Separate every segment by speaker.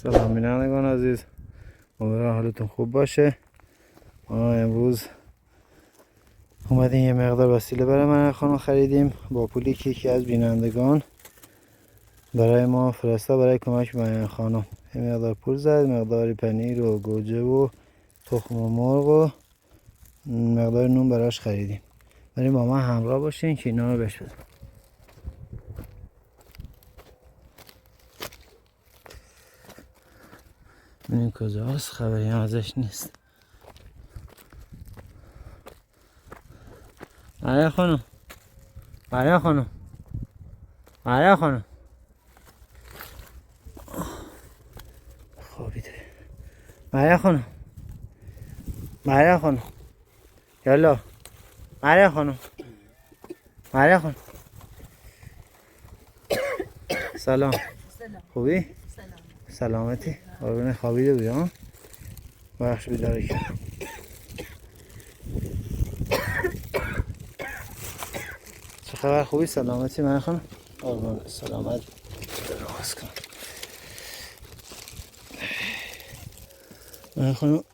Speaker 1: سلام بینندگان عزیز، امیدوارم حالتون خوب باشه. ما امروز اومدیم یه مقدار وسیله برای من خانم خریدیم با پولی که یکی از بینندگان برای ما فرستا برای کمک به من خانم. یه مقدار پول زد، مقداری پنیر و گوجه و تخم مرغ و مقدار نون براش خریدیم. بریم با من همراه باشین که اینا رو بهش بدم. ببینیم کجاست، خبری هم ازش نیست. مریم خانم، مریم خانم، مریم خانم خوابیده. مریم خانم، مریم خانم، یالا مریم خانم، مریم خانم. سلام. خوبی؟ سلامتی؟ قربون. خوابیده بودی ها؟ بخش بیداره کرد. چه خبر؟ خوبی؟ سلامتی مریم خانم؟ قربون سلامت. راست کنم مریم خانم.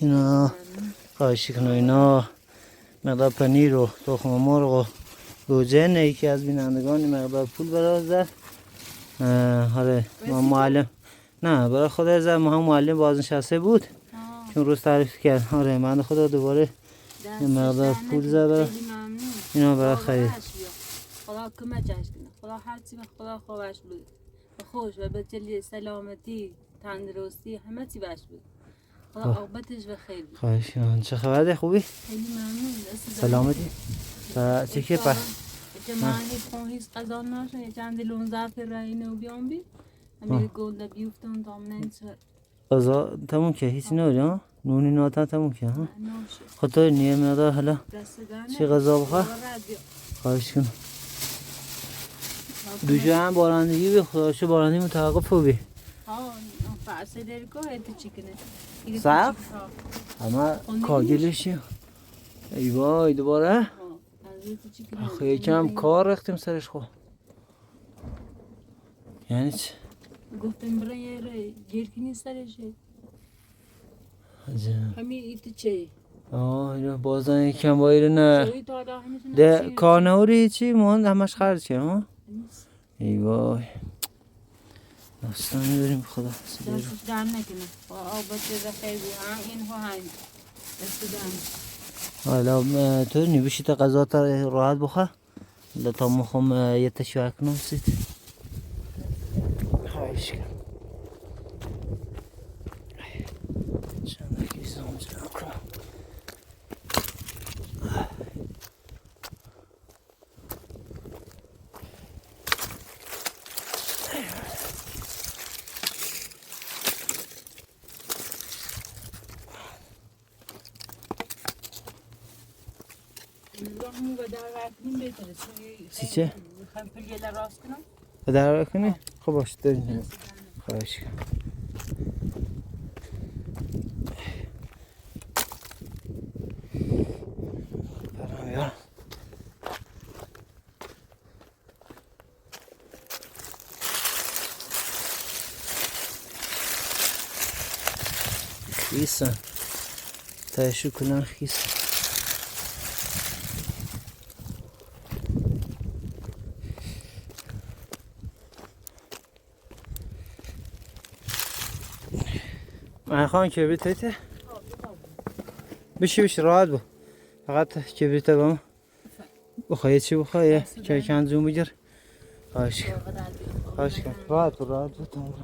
Speaker 1: اینا خواهشی کنم، اینا مقدار پنیر و تخم مرغ و گوجه نه. یکی از بینندگان مقدار پول برای زد. آره ما معلم نه برای خدا زد، ما هم معلم بازنشسته بود چون روز تعریف کرد. آره من خدا دوباره یه مقدار پول زد برای اینا برای خرید.
Speaker 2: خدا کمکش کنه، خدا هر چی خدا خوبش بود، خوش و به جلی سلامتی تندرستی همه چی بهش بود. خدا عاقبتش بخیر.
Speaker 1: خواهش می‌کنم. چه خبره؟ خوبی؟
Speaker 2: خیلی ممنون.
Speaker 1: سلامتی؟ چه که په
Speaker 2: که معنی خواهیست قضا نشون یه چند دلون ضعف رأینه و بیان بی همه گلده بیفتن دامنه چه
Speaker 1: قضا تموم که هیچی نوری ها؟ نونی ناتا تموم که ها؟ خطور نیه مقدار حالا چی غذا بخواه؟ خواهش کنم. دوشه هم بارندگی بی خداشو بارندگی متوقف رو بی
Speaker 2: فرسه داری که هیتی چی کنه
Speaker 1: سب؟ همه کاگلشی ای وای دوباره؟ آخه یکم کار رختیم سرش خو. یعنی چی؟
Speaker 2: گفتم برای یه جرکنی سرشه همین ایتی چی؟
Speaker 1: اینو بازن یکم باید نه ده کارنوری چی مهند همش خرج که ها؟ ای وای داستانی داریم خدا
Speaker 2: دستش در نکنه آبت خیلی این ها هنگ دست در
Speaker 1: حالا تو نبیشی تا غذا تا راحت بخواه تا مخوام یه تشویق کنم سید خواهش کنم چند کیسه هم جمع کنم. چه؟
Speaker 2: میخوایم پلیل راست کنم؟
Speaker 1: بدر کنی؟ خب باش داریم خواهش کنم. برام بیارم خیسن تایشو کنن خیسن. من خواهم کبریت هایته بشی راحت بو فقط کبریت بام بخواه چی بخواه که کنزون بگیر. خواهش کن خواهش کن راحت بو تمام.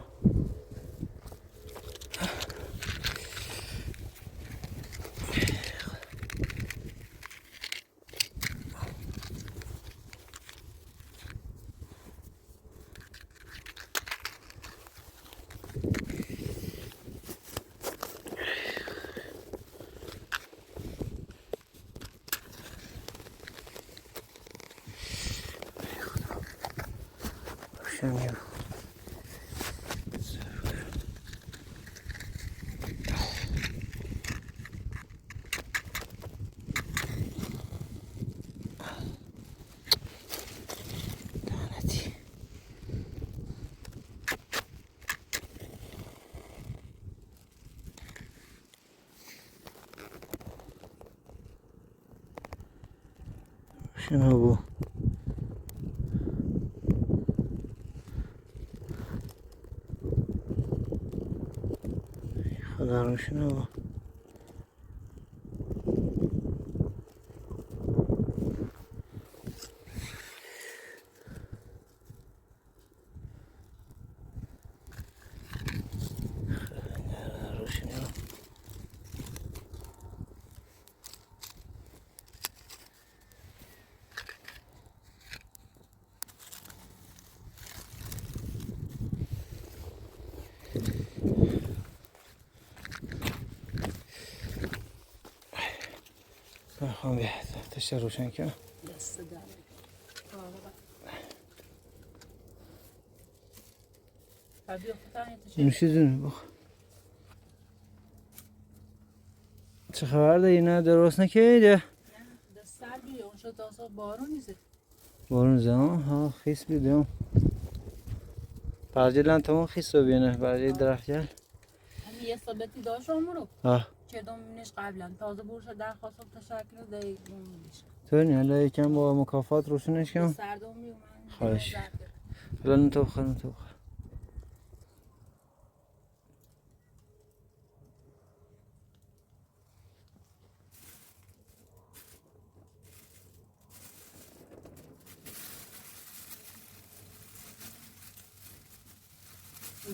Speaker 1: شمیو شنو بو خدا رو شنو بو بخوام بیاد آتش روشن کنم
Speaker 2: دست دارم
Speaker 1: نوشیدون بخ چه خبر داری نه درست نکیده
Speaker 2: دست سر بیه اون شد داسا بارون نیزه
Speaker 1: بارون زمان ها خیس بیدیم برجه لن تمام خیس رو بینه برجه درخت گل
Speaker 2: همین یه ثابتی داشت رو
Speaker 1: اه
Speaker 2: چه دومینش قبلا تازه برش درخواستم تشکر دهی
Speaker 1: تو نه حالا یکم با مکافات روشنش کنم
Speaker 2: سردم میومن
Speaker 1: خواهش حالا تو بخور تو بخور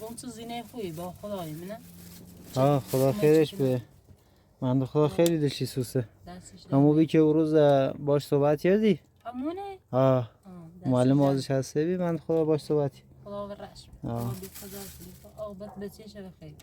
Speaker 2: اون تو زینه خوبی با خدای منه
Speaker 1: آه خدا خیرش به من خدا خیلی دلشی سوسه
Speaker 2: دستش
Speaker 1: همون بی که اون روز باش صحبت کردی
Speaker 2: همونه
Speaker 1: آه معلم
Speaker 2: دستش
Speaker 1: آزش هسته بی من خدا باش صحبت
Speaker 2: خدا و رشم
Speaker 1: آه.
Speaker 2: بی خدا شدی آقابت بچهشه بخیر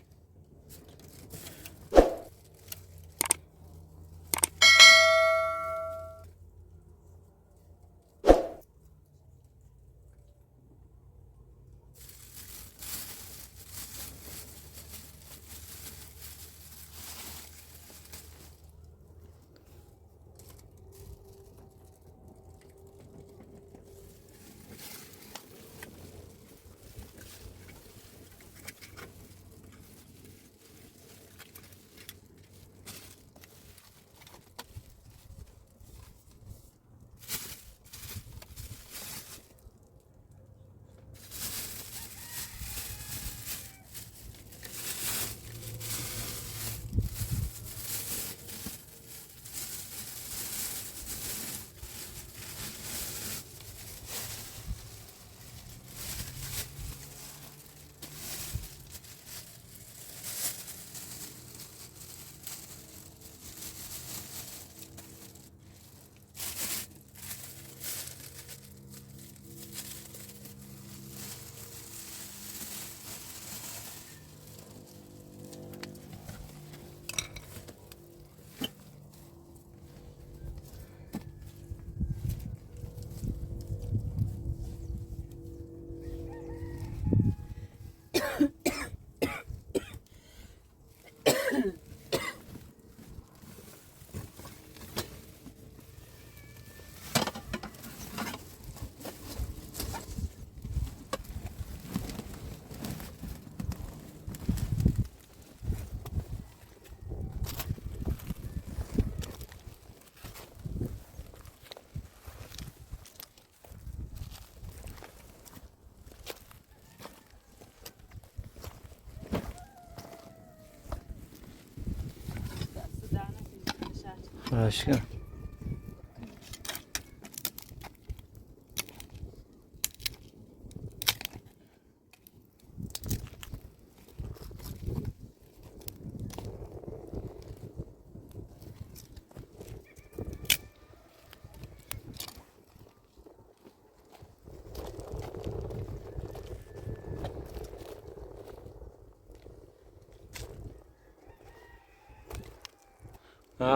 Speaker 2: دست در نکنی
Speaker 1: عشقم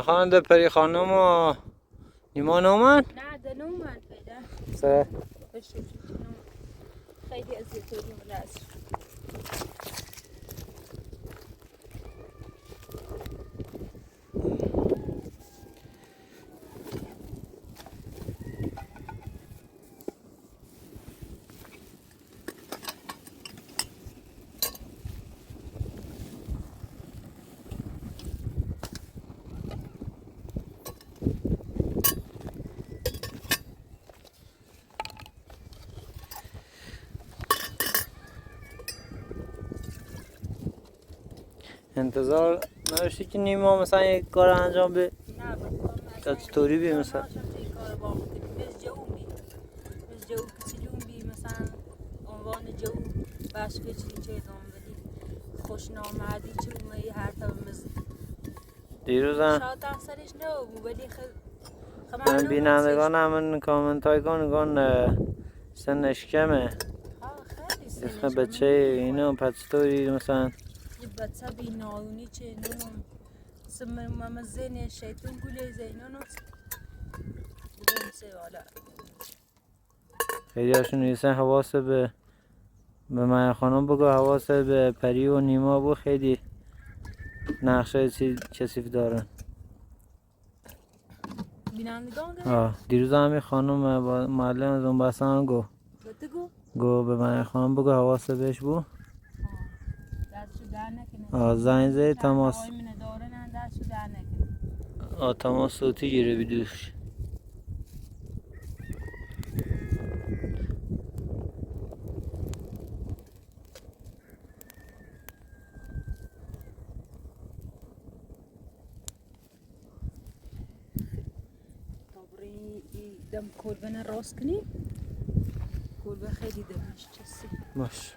Speaker 1: خانده پری خانم و نیما نومن
Speaker 2: نه دنومن پیدا
Speaker 1: سره
Speaker 2: بشو خیلی اذیت رو راست
Speaker 1: انتظار نداشتی که نیما مثلا یک کار انجام به
Speaker 2: نه بکنم
Speaker 1: تا چطوری بی مثلا
Speaker 2: کار با بس جو بی بس جو کچلون بی مثلا عنوان جو باش کچلی چه دوم بدی خوش نامردی چه اومدی هر تبمز
Speaker 1: دیروزم
Speaker 2: شاید اکثرش نه بود ولی
Speaker 1: من بینندگان همون کامنت های کن سنش کمه
Speaker 2: خیلی
Speaker 1: اسم
Speaker 2: سنش
Speaker 1: بچه اینو پس چطوری مثلا
Speaker 2: یه بچه بی نالونی چه نونم سمم زین شیطون گوله زینونو بگم سه والا
Speaker 1: خیلی هاشون نیستن حواست به من خانم بگو حواست به پری و نیما بگو خیلی نقشه کثیف دارن
Speaker 2: بینندگان گره
Speaker 1: دیروز همین خانم با معلم از اون بسان گو به من خانم بگو حواست بهش بگو
Speaker 2: دستشو در نکنه
Speaker 1: زنگ زدی تماس
Speaker 2: هوای منه داره نه دستشو در نکنه
Speaker 1: تماس صوتی گیره بیدوش
Speaker 2: دم کلبه راست کنی کلبه خیلی دمش چسی
Speaker 1: باش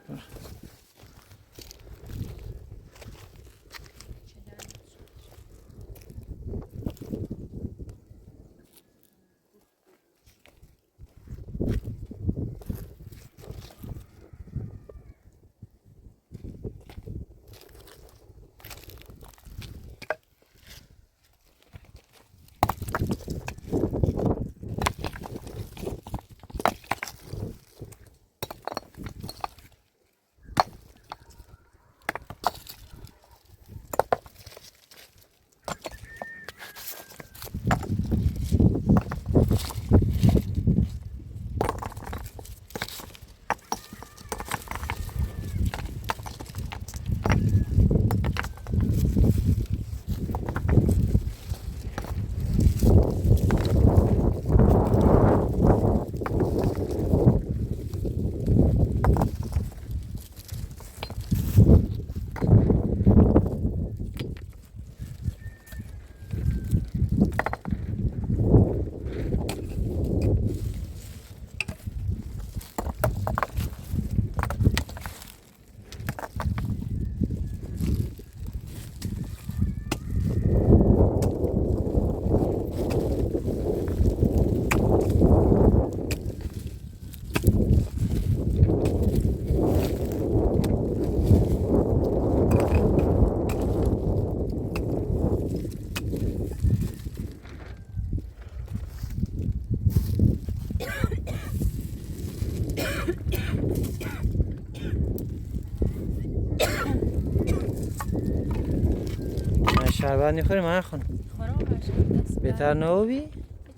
Speaker 1: شربت میخوری من خانم
Speaker 2: خورم دست
Speaker 1: بهتر نوبی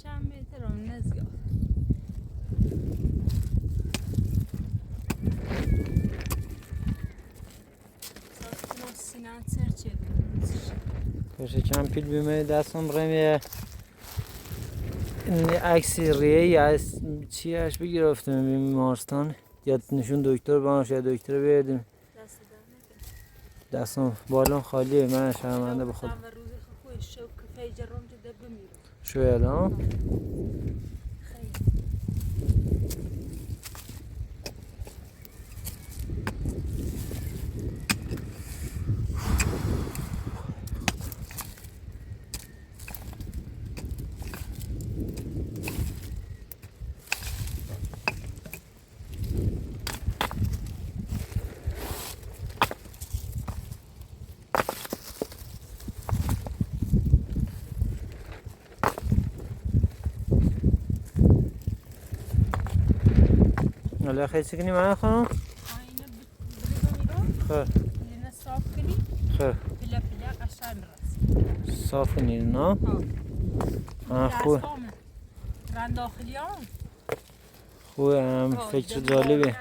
Speaker 2: چند بهترم نزیاد سینان سرچه
Speaker 1: باشه چند پیل بیمه دستم برم یه عکسی ریه یا چی هش بگرفتم بیمارستان یا نشون دکتر بانش یا دکتر بیردیم دستم بالون خالیه من شرمنده بخود شاید ها حالا خیلی چکنی من خانم؟ خیر خیر صاف کنید نه؟ خوب خوبه هم فکر جالبه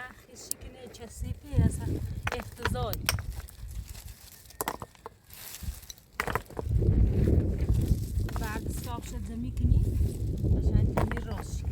Speaker 2: بعد صاف شد زمین کنی عشان تنی راست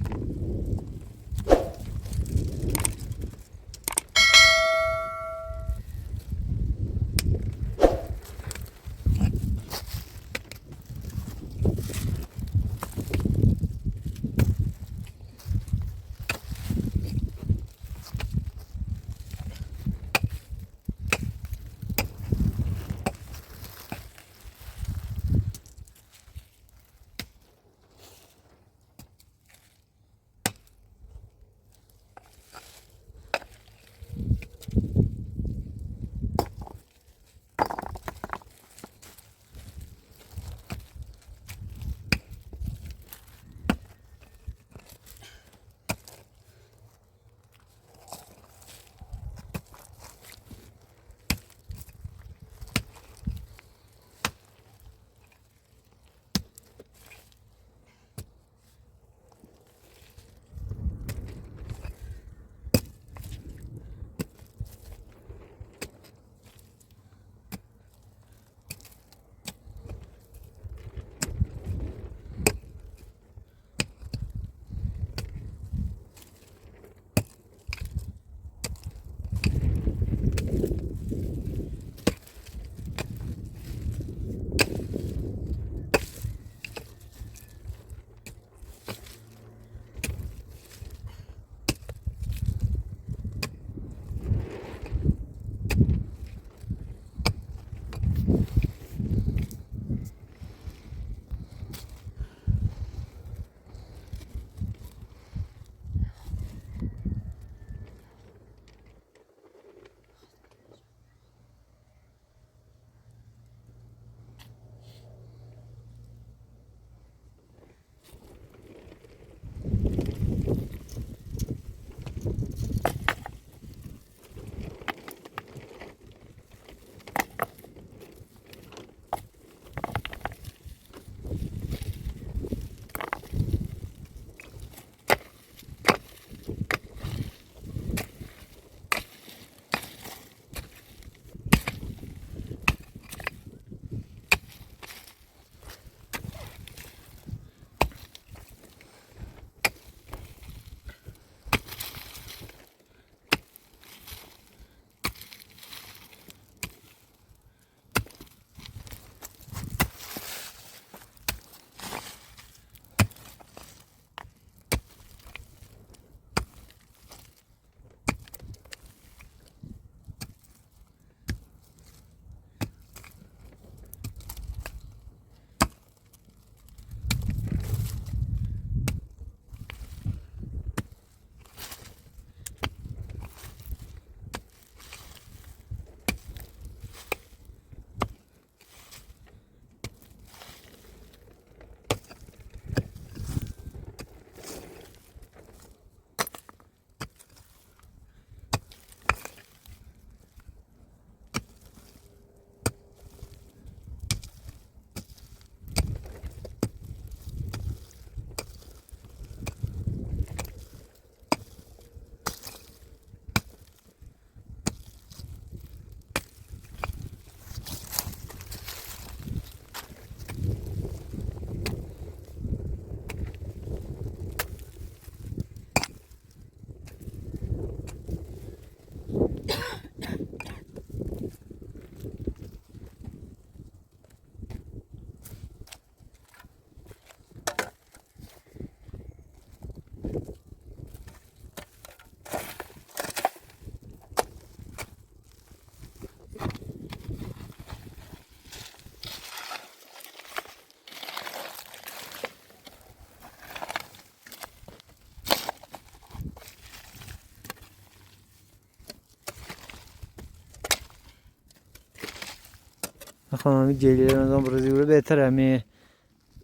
Speaker 1: خانم گلی نظام برزی بره بهتره می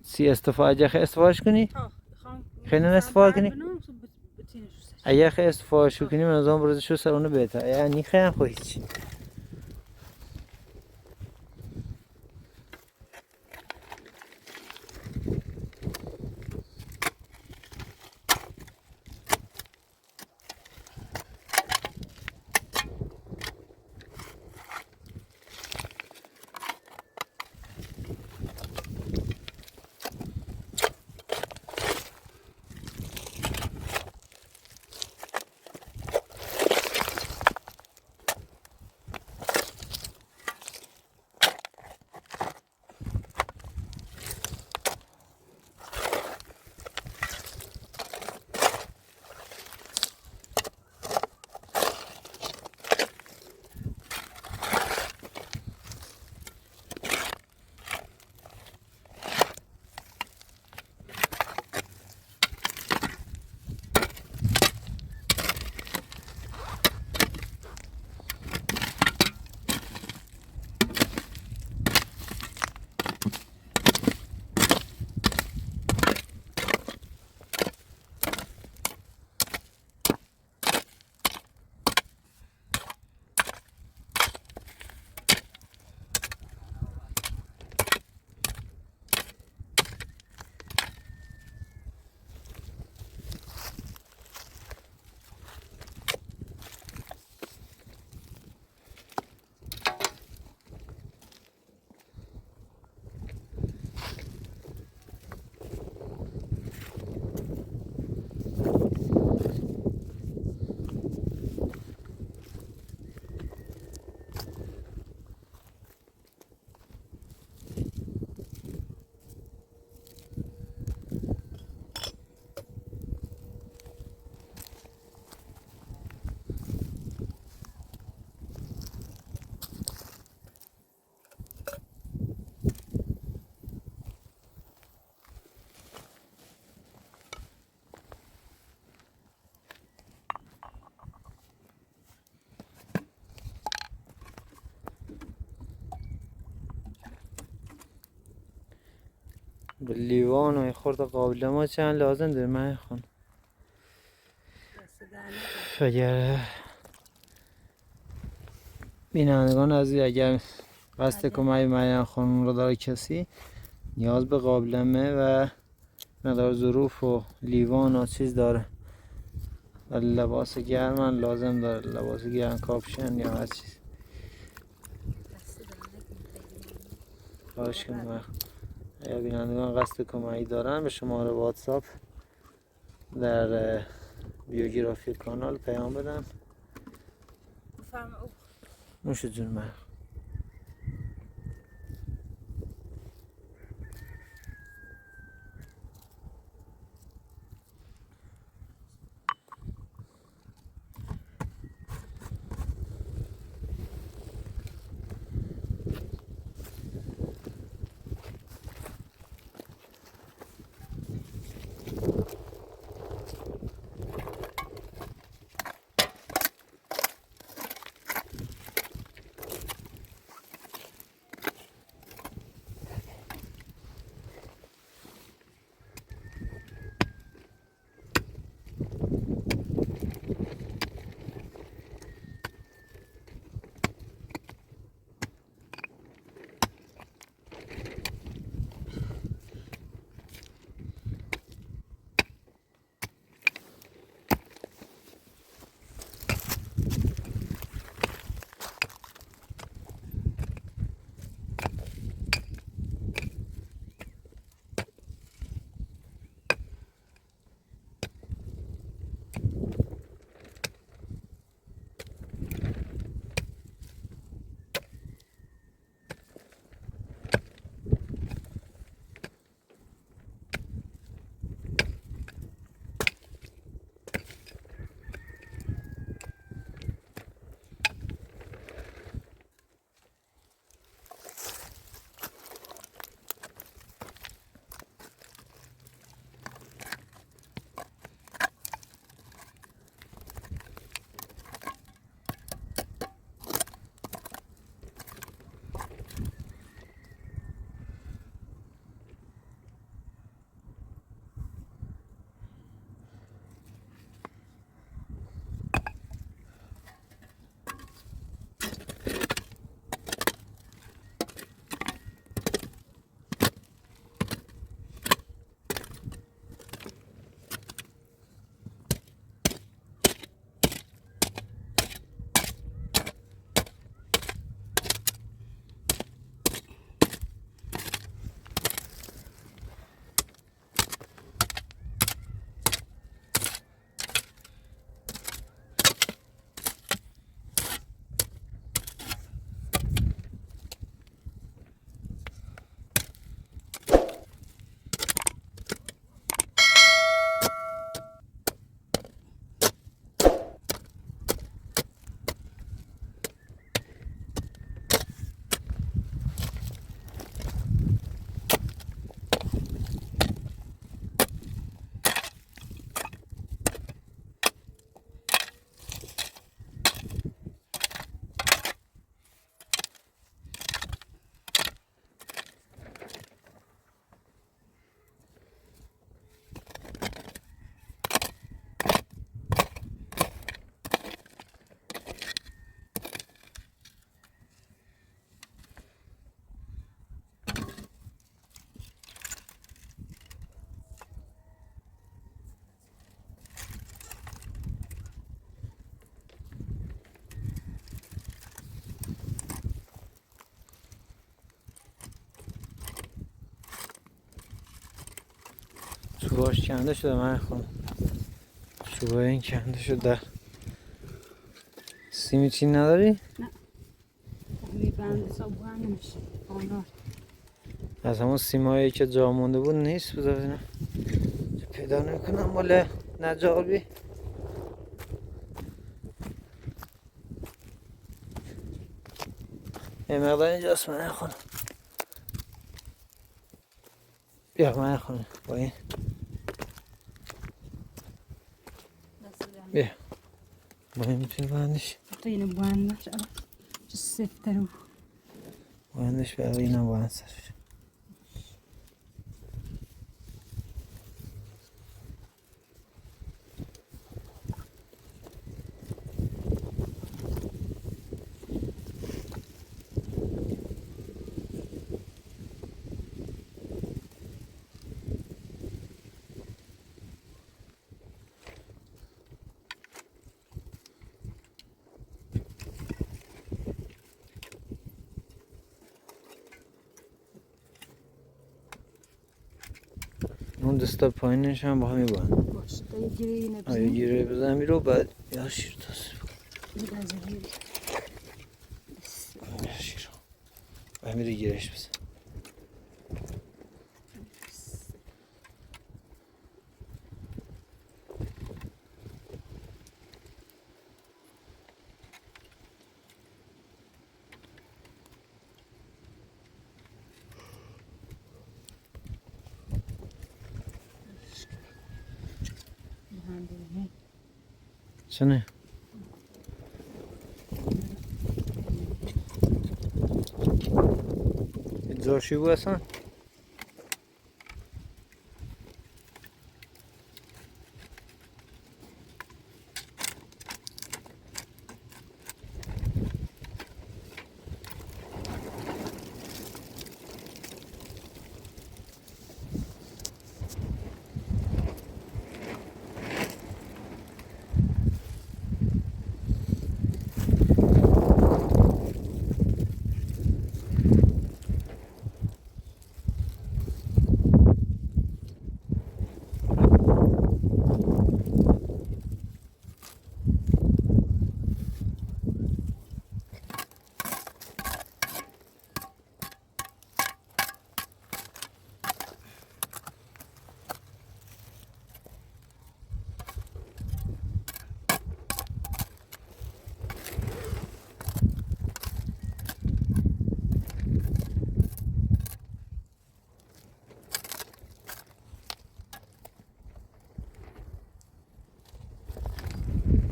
Speaker 1: سی استفاده خیلی استفادهش کنی خیلی استفاده کنی اگه خیلی استفاده شو کنی نظام برزی شو سر اونو بهتره یعنی خیلی خو هیچی به لیوان و خورده قابل ما چند لازم داره من خون اگر بینندگان عزیز اگر قصد کمک من خانم رو داره کسی نیاز به قابلمه و مقدار ظروف و لیوان و چیز داره و لباس گرم لازم داره لباس گرم کاپشن یا هر چیز خواهش کنم اگر بینندگان قصد کمکی دارن به شماره واتساپ در بیوگرافی کانال پیام بدن نوش جون من چوباش کنده شده من خانم. چوبای این کنده شده در سیمی چی نداری؟
Speaker 2: میبند صابون نمیشه آنار
Speaker 1: از همون سیمایی که جا مونده بود نیست. بذار ببینم پیدا نمیکنم مال نجاربی. یه مقدار اینجاست من خانم. بیا من خانم با این بیا با این میتونی بندش
Speaker 2: تو اینو بند نشه چه سفته رو
Speaker 1: بندش برای اینم بند سرش. اون دستا پایینش هم با هم میبند.
Speaker 2: باش تا یه گیره اینه
Speaker 1: آیا گیره بزن میرو بعد یا شیر تاسی یا شیر باید میره گیرش بزن. چنه؟ جاشی بود اصلا؟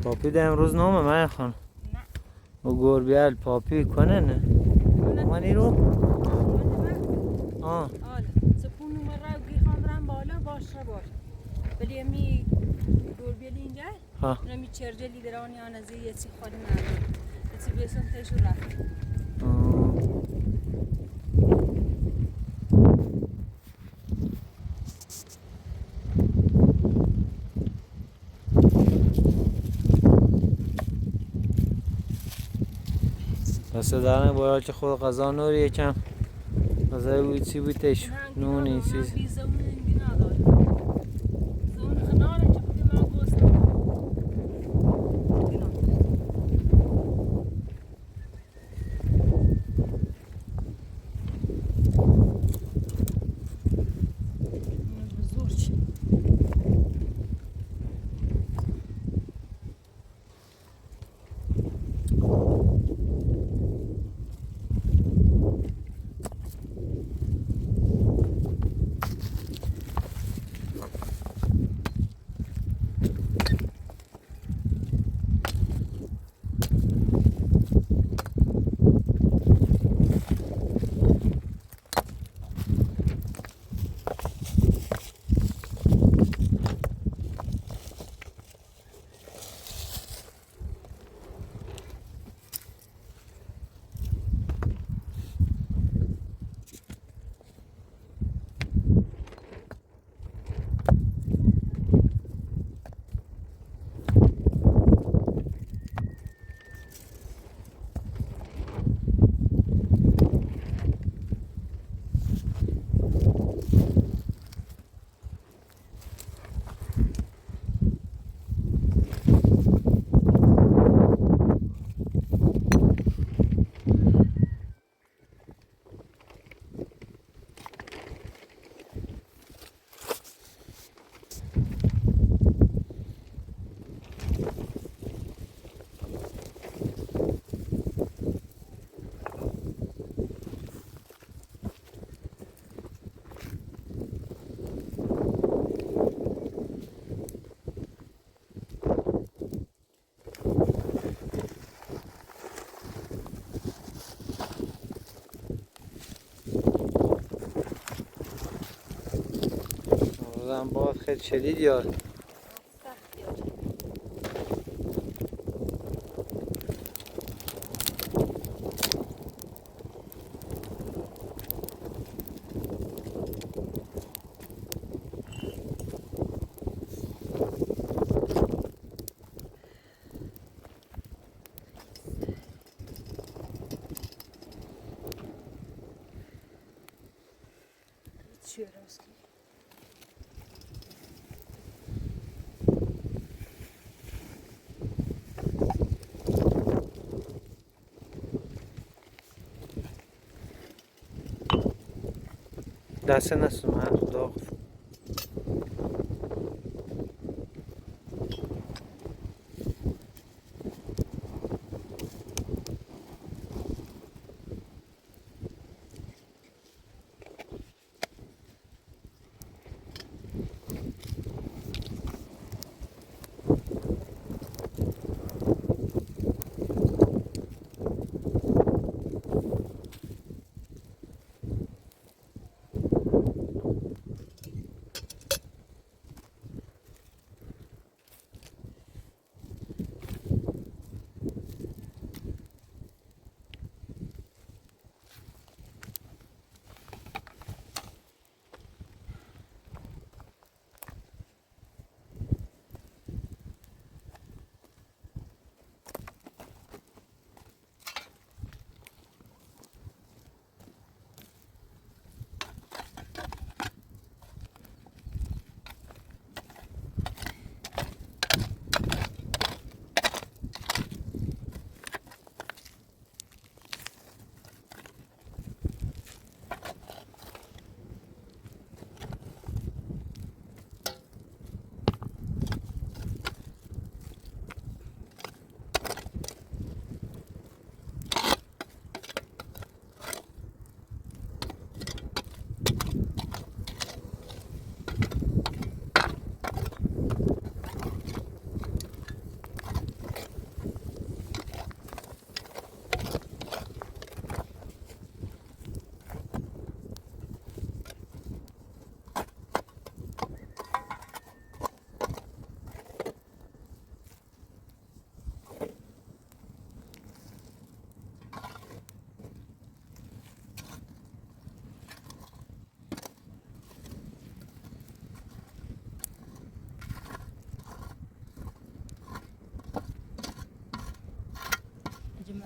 Speaker 1: پاپی ده امروز نامه من خان.
Speaker 2: نه
Speaker 1: و گربیل پاپی کنه نه منی رو آه
Speaker 2: آله سپون نمره و گیخان برم بالا باش را باش ولی امی گربیلی اینجا
Speaker 1: ها
Speaker 2: امی چرجلی درانی آن از یه چی خالی مرد یه چی بیسان تیشو رفت
Speaker 1: دست درنه باید که خود غذا نور یکم غذای بود چی بود تیش نونی چیز
Speaker 2: بیزمون این دینا داره زون خناره چه بودی من گوستم دینا بزرگ چی
Speaker 1: مثلا باد خیلی شدید یا
Speaker 2: سخت یاد. چی راستی؟
Speaker 1: دست نستم من تو داغ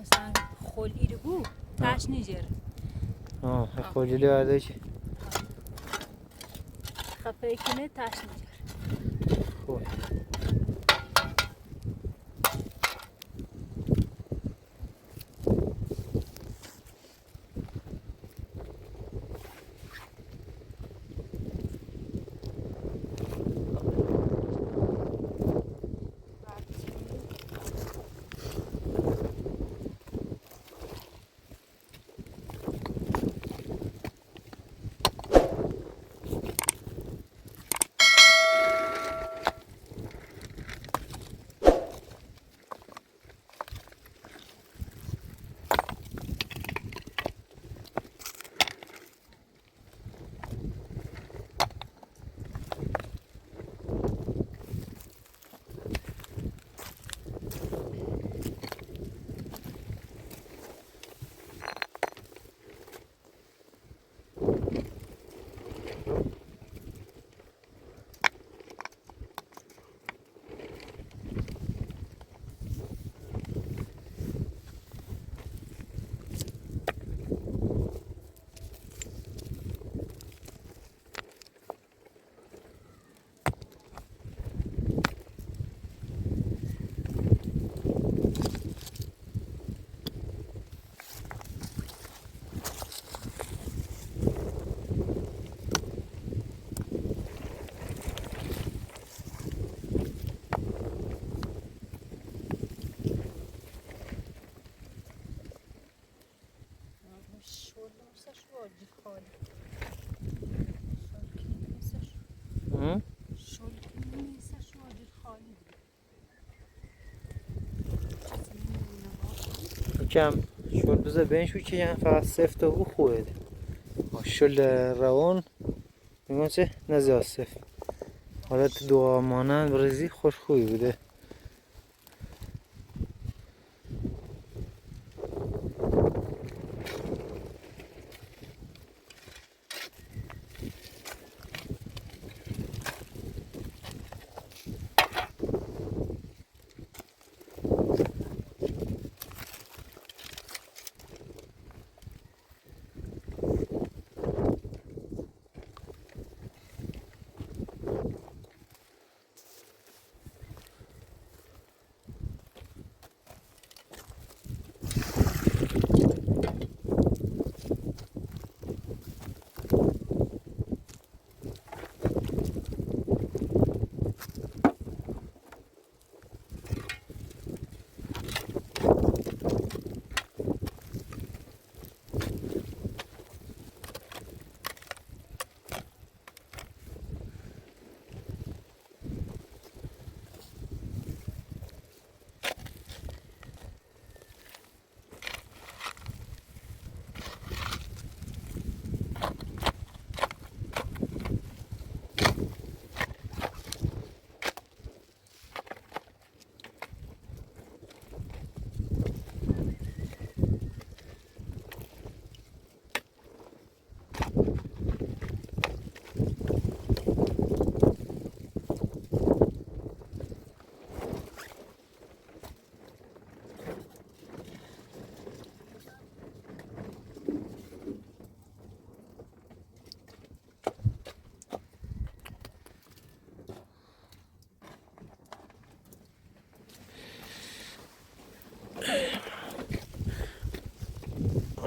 Speaker 2: مثلا خلی رو بو تاش نیجر
Speaker 1: خولیلی برده چی؟
Speaker 2: خفه کنه تاش نیجر
Speaker 1: خوب کم شل بذار بین شو که یعنی فقط سفت و او خوبه شل روان میگم چه نزیاد سفت حالت دعا مانند ریزی خوش خوبی بوده.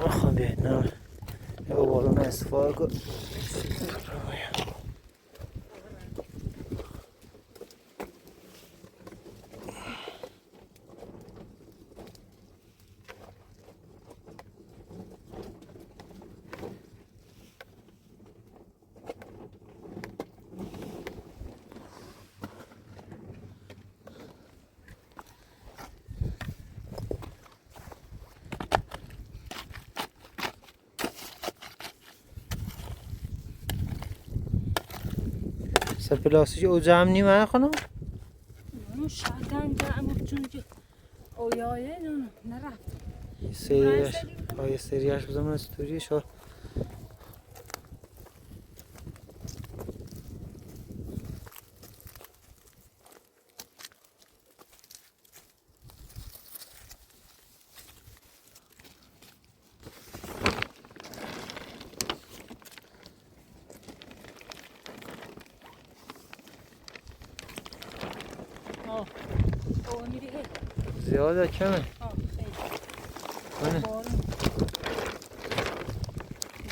Speaker 1: خب بیاید نه یه بالون استفاده کن. سپلاسی او جمع نی من خانم
Speaker 2: اونو شدن جمع چون اویایه نرفت
Speaker 1: سریش سریش بزنم استوری شو
Speaker 2: میری
Speaker 1: زیاده کمه
Speaker 2: خیلی
Speaker 1: منه
Speaker 2: بارون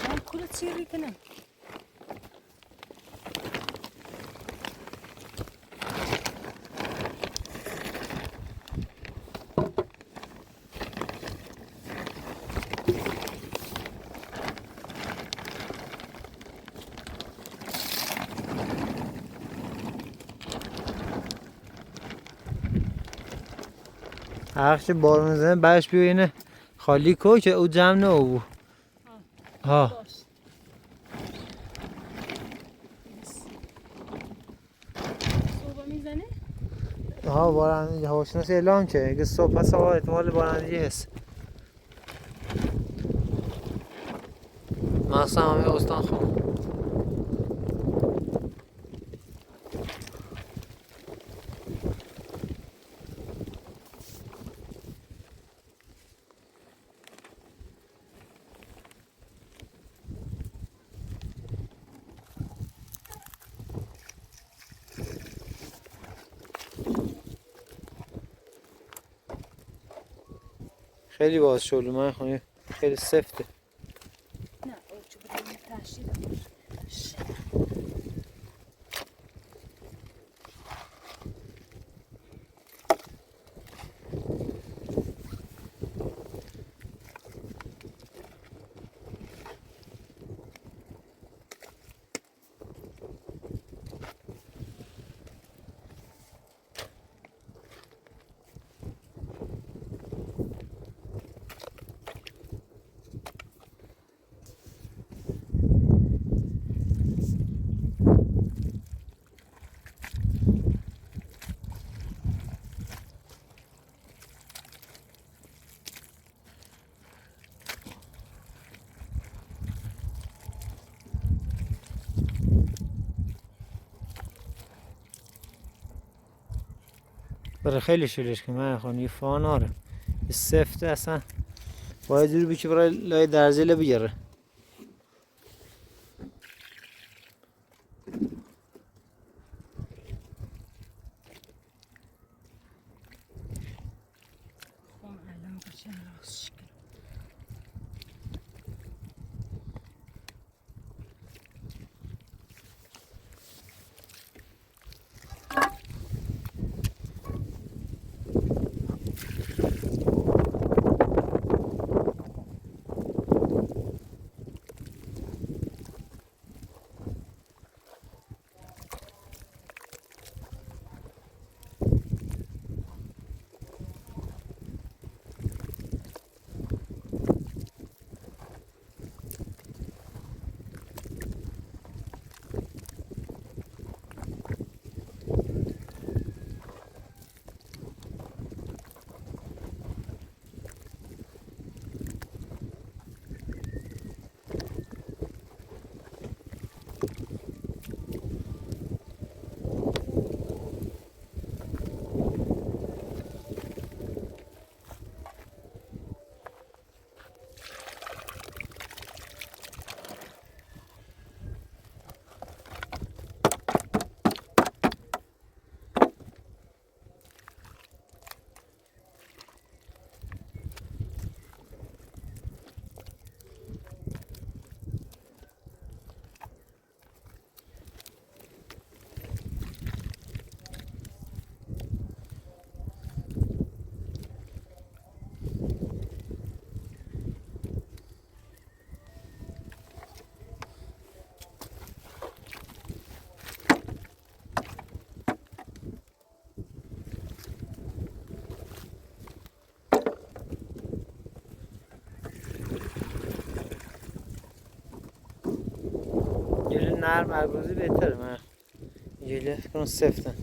Speaker 2: من کل چیری کنم
Speaker 1: هرچی بارون میزنه بعدش بیا اینه خالی کو که او جمع نه او ها
Speaker 2: باش صبح میزنه
Speaker 1: ها بارندگی هواشناسی اعلام که اگه صبح پس هوا احتمال بارندگی هست مقصد همه استان خون خیلی باز شلومه خونی خیلی سفته
Speaker 2: نه او چه بدون تشدید
Speaker 1: برای خیلی شورش که من خون یه فان آره یه سفته اصلا باید جوری بی که برای لای درزیله بگیره.
Speaker 2: خون الان کشه راست شکل
Speaker 1: جلو نرم ارگوزی بهتره من جلو کنم سفتن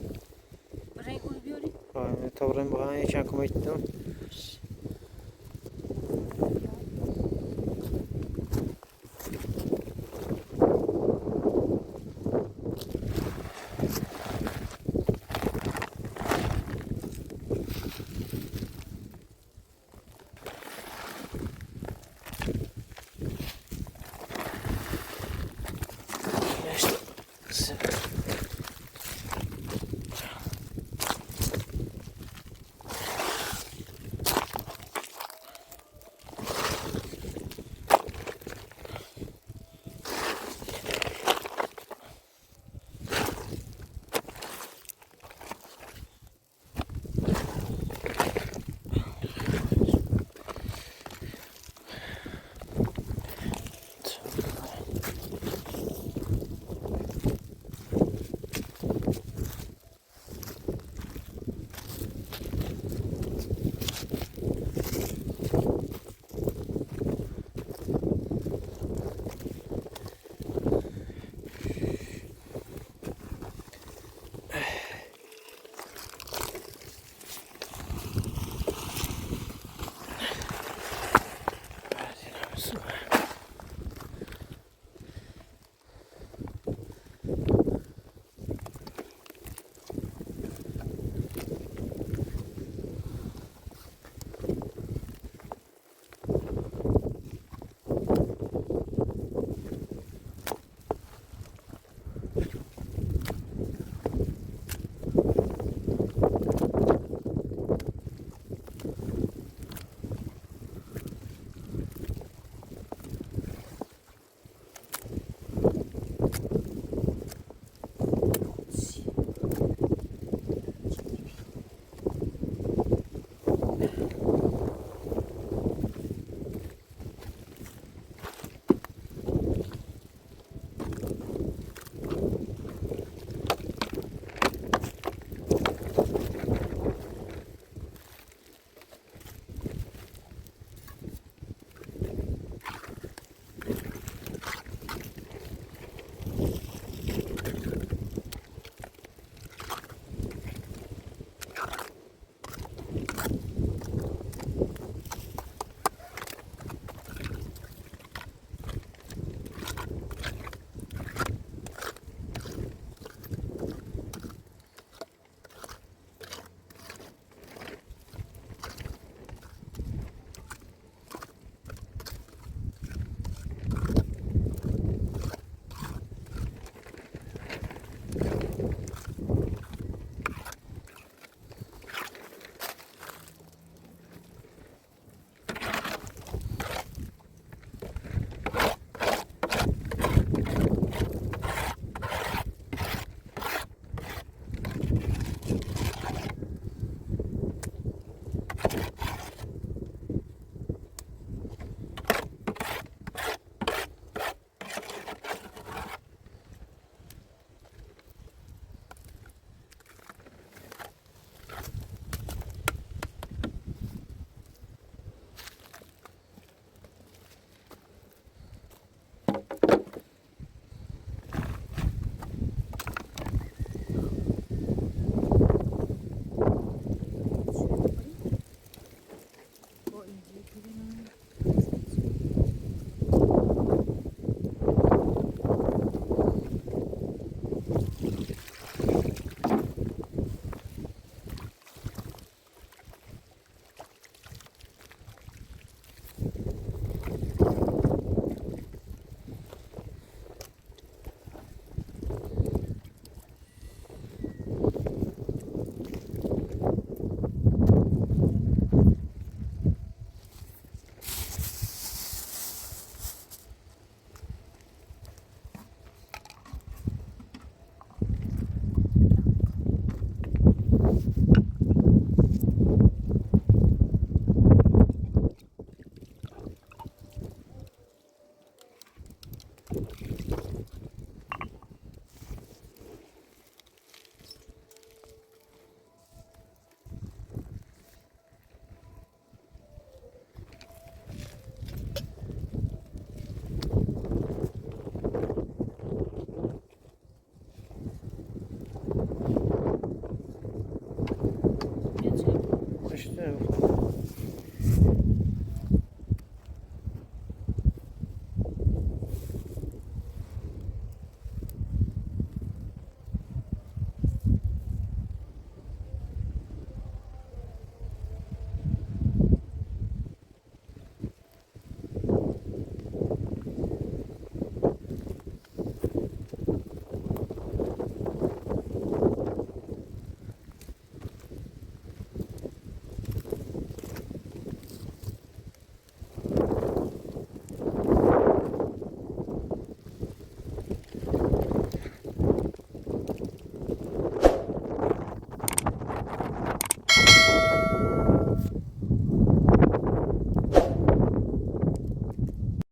Speaker 2: برای اون بیاری
Speaker 1: تا بریم با هم یکم کمک دیدم